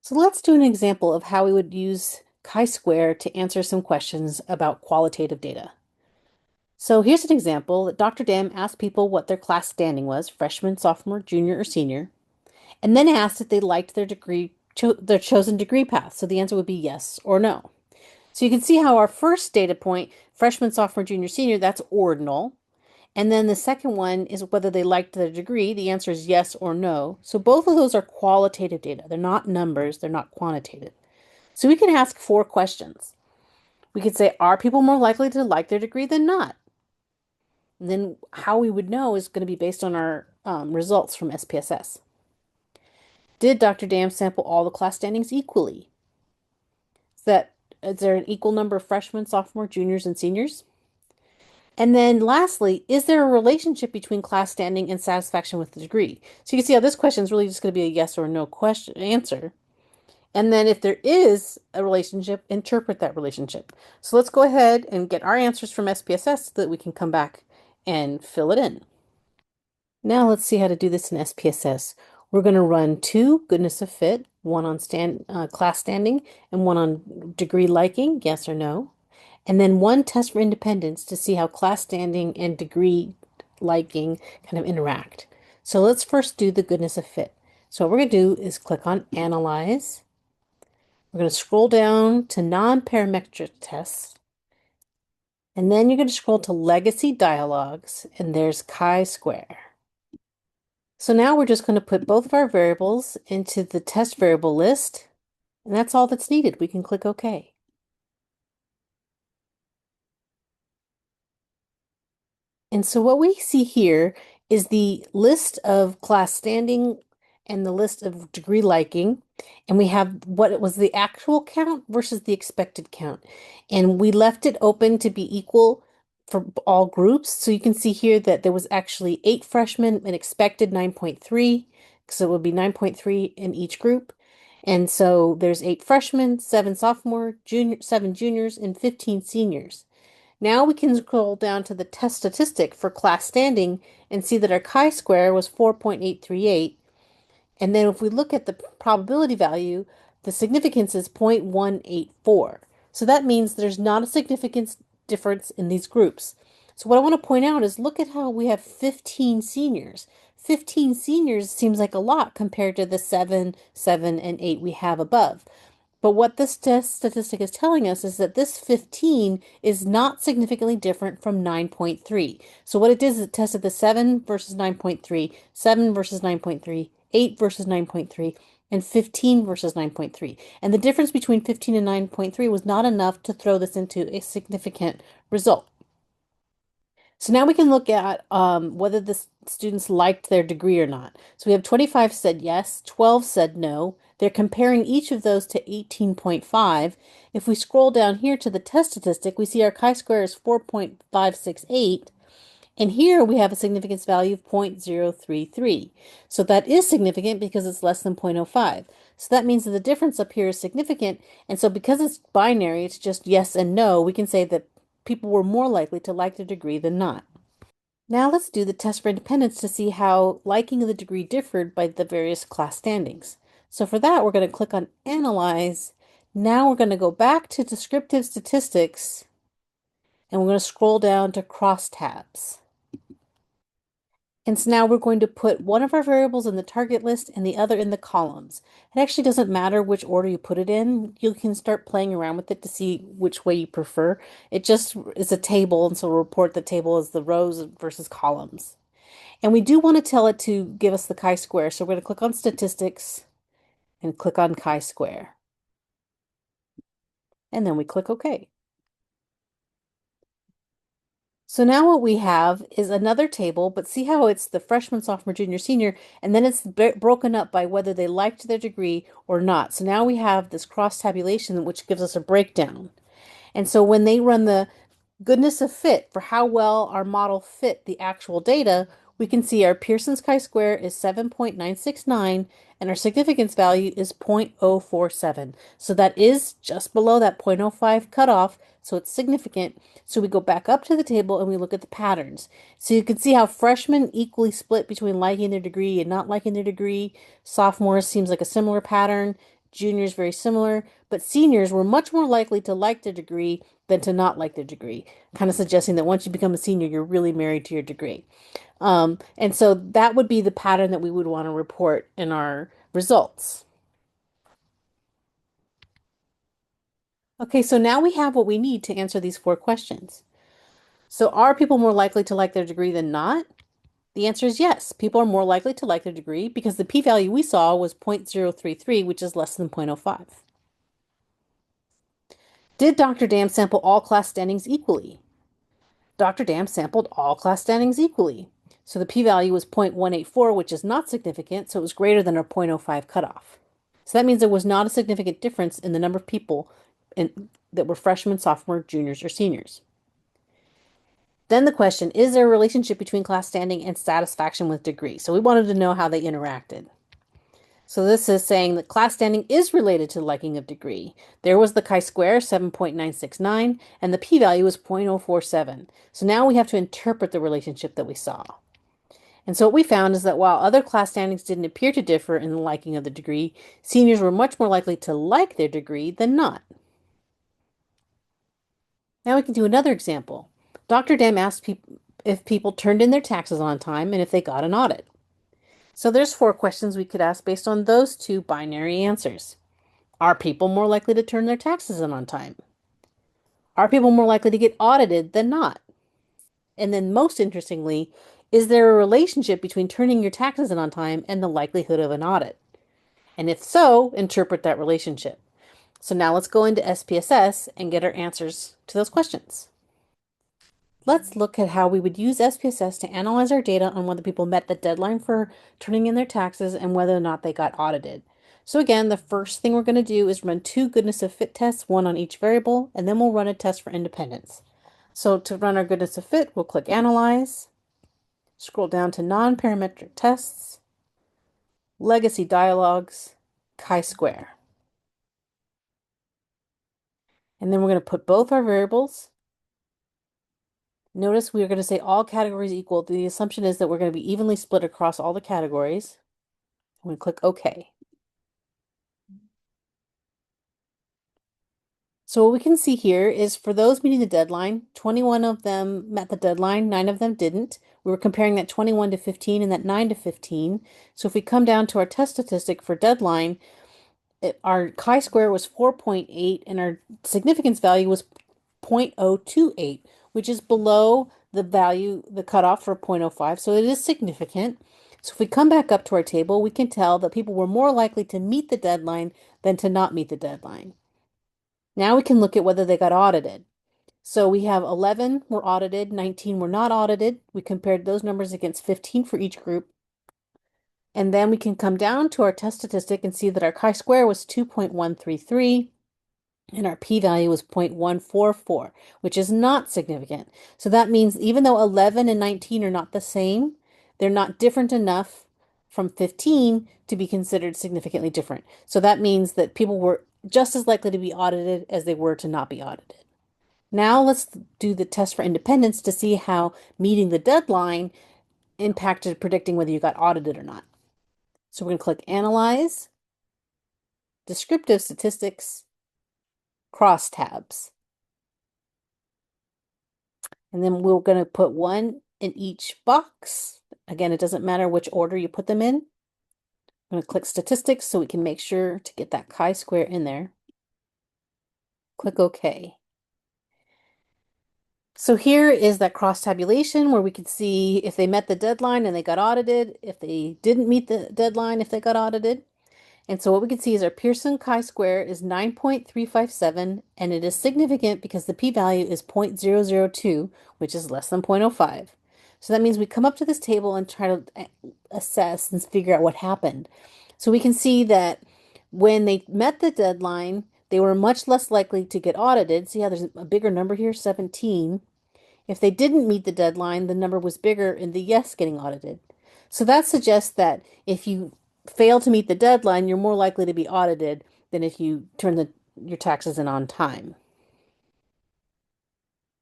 So let's do an example of how we would use chi-square to answer some questions about qualitative data. So here's an example that Dr. Dam asked people what their class standing was, freshman, sophomore, junior, or senior, and then asked if they liked their their chosen degree path. So the answer would be yes or no. So you can see how our first data point, freshman, sophomore, junior, senior, that's ordinal. And then the second one is whether they liked their degree. The answer is yes or no. So both of those are qualitative data. They're not numbers, they're not quantitative. So we can ask four questions. We could say, are people more likely to like their degree than not? And then how we would know is going to be based on our results from SPSS. Did Dr. Dam sample all the class standings equally? Is there an equal number of freshmen, sophomore, juniors, and seniors? And then lastly, is there a relationship between class standing and satisfaction with the degree? So you can see how this question is really just going to be a yes or no question answer. And then if there is a relationship, interpret that relationship. So let's go ahead and get our answers from SPSS so that we can come back and fill it in. Now let's see how to do this in SPSS. We're going to run two goodness of fit, one on class standing and one on degree liking, yes or no. And then one test for independence to see how class standing and degree liking kind of interact. So let's first do the goodness of fit. So what we're going to do is click on Analyze. We're going to scroll down to non-parametric tests. And then you're going to scroll to Legacy Dialogues, and there's chi-square. So now we're just going to put both of our variables into the test variable list, and that's all that's needed. We can click OK. And so what we see here is the list of class standing and the list of degree liking. And we have what it was the actual count versus the expected count. And we left it open to be equal for all groups. So you can see here that there was actually 8 freshmen and expected 9.3. So it would be 9.3 in each group. And so there's 8 freshmen, 7 sophomore, 7 juniors, and 15 seniors. Now we can scroll down to the test statistic for class standing and see that our chi-square was 4.838. And then if we look at the probability value, the significance is 0.184. So that means there's not a significant difference in these groups. So what I want to point out is look at how we have 15 seniors. 15 seniors seems like a lot compared to the 7, 7, and 8 we have above. But what this test statistic is telling us is that this 15 is not significantly different from 9.3. So what it did is it tested the 7 versus 9.3, 7 versus 9.3, 8 versus 9.3, and 15 versus 9.3. And the difference between 15 and 9.3 was not enough to throw this into a significant result. So now we can look at whether the students liked their degree or not. So we have 25 said yes, 12 said no. They're comparing each of those to 18.5. If we scroll down here to the test statistic, we see our chi-square is 4.568. And here we have a significance value of 0.033. So that is significant because it's less than 0.05. So that means that the difference up here is significant. And so because it's binary, it's just yes and no, we can say that people were more likely to like the degree than not. Now let's do the test for independence to see how liking of the degree differed by the various class standings. So for that, we're going to click on Analyze. Now we're going to go back to Descriptive Statistics, and we're going to scroll down to Crosstabs. And so now we're going to put one of our variables in the target list and the other in the columns. It actually doesn't matter which order you put it in. You can start playing around with it to see which way you prefer. It just is a table, and so we'll report the table as the rows versus columns. And we do want to tell it to give us the chi-square. So we're going to click on Statistics and click on chi-square. And then we click OK. So now what we have is another table, but see how it's the freshman, sophomore, junior, senior, and then it's broken up by whether they liked their degree or not. So now we have this cross tabulation, which gives us a breakdown. And so when they run the goodness of fit for how well our model fit the actual data, we can see our Pearson's chi-square is 7.969 and our significance value is 0.047. So that is just below that 0.05 cutoff, so it's significant. So we go back up to the table and we look at the patterns. So you can see how freshmen equally split between liking their degree and not liking their degree. Sophomores seems like a similar pattern. juniors very similar, but seniors were much more likely to like their degree than to not like their degree, kind of suggesting that once you become a senior, you're really married to your degree. And so that would be the pattern that we would want to report in our results. Okay, so now we have what we need to answer these four questions. So are people more likely to like their degree than not? The answer is yes. People are more likely to like their degree because the p-value we saw was 0.033, which is less than 0.05. Did Dr. Dam sample all class standings equally? Dr. Dam sampled all class standings equally. So the p-value was 0.184, which is not significant, so it was greater than our 0.05 cutoff. So that means there was not a significant difference in the number of people that were freshmen, sophomore, juniors, or seniors. Then the question, is there a relationship between class standing and satisfaction with degree? So we wanted to know how they interacted. So this is saying that class standing is related to liking of degree. There was the chi-square, 7.969, and the p-value was 0.047. So now we have to interpret the relationship that we saw. And so what we found is that while other class standings didn't appear to differ in the liking of the degree, seniors were much more likely to like their degree than not. Now we can do another example. Dr. Dam asked if people turned in their taxes on time and if they got an audit. So there's four questions we could ask based on those two binary answers. Are people more likely to turn their taxes in on time? Are people more likely to get audited than not? And then most interestingly, is there a relationship between turning your taxes in on time and the likelihood of an audit? And if so, interpret that relationship. So now let's go into SPSS and get our answers to those questions. Let's look at how we would use SPSS to analyze our data on whether people met the deadline for turning in their taxes and whether or not they got audited. So again, the first thing we're going to do is run two goodness of fit tests, one on each variable, and then we'll run a test for independence. So to run our goodness of fit, we'll click Analyze, scroll down to Non-Parametric Tests, Legacy Dialogues, chi-square. And then we're going to put both our variables. Notice we are going to say all categories equal. The assumption is that we're going to be evenly split across all the categories. I'm going to click OK. So what we can see here is for those meeting the deadline, 21 of them met the deadline, 9 of them didn't. We were comparing that 21 to 15 and that 9 to 15. So if we come down to our test statistic for deadline, our chi-square was 4.8 and our significance value was 0.028, which is below the value, the cutoff for 0.05, so it is significant. So if we come back up to our table, we can tell that people were more likely to meet the deadline than to not meet the deadline. Now we can look at whether they got audited. So we have 11 were audited, 19 were not audited. We compared those numbers against 15 for each group. And then we can come down to our test statistic and see that our chi-square was 2.133 and our p-value was 0.144, which is not significant. So that means even though 11 and 19 are not the same, they're not different enough from 15 to be considered significantly different. So that means that people were just as likely to be audited as they were to not be audited. Now let's do the test for independence to see how meeting the deadline impacted predicting whether you got audited or not. So we're going to click Analyze, Descriptive Statistics, Crosstabs. And then we're going to put one in each box. Again, it doesn't matter which order you put them in. I'm going to click Statistics so we can make sure to get that chi-square in there. Click OK. So here is that cross tabulation where we can see if they met the deadline and they got audited, if they didn't meet the deadline, if they got audited. And so what we can see is our Pearson chi-square is 9.357, and it is significant because the p-value is 0.002, which is less than 0.05. So that means we come up to this table and try to assess and figure out what happened. So we can see that when they met the deadline, they were much less likely to get audited. See how there's a bigger number here, 17. If they didn't meet the deadline, the number was bigger in the yes getting audited. So that suggests that if you fail to meet the deadline, you're more likely to be audited than if you turn your taxes in on time.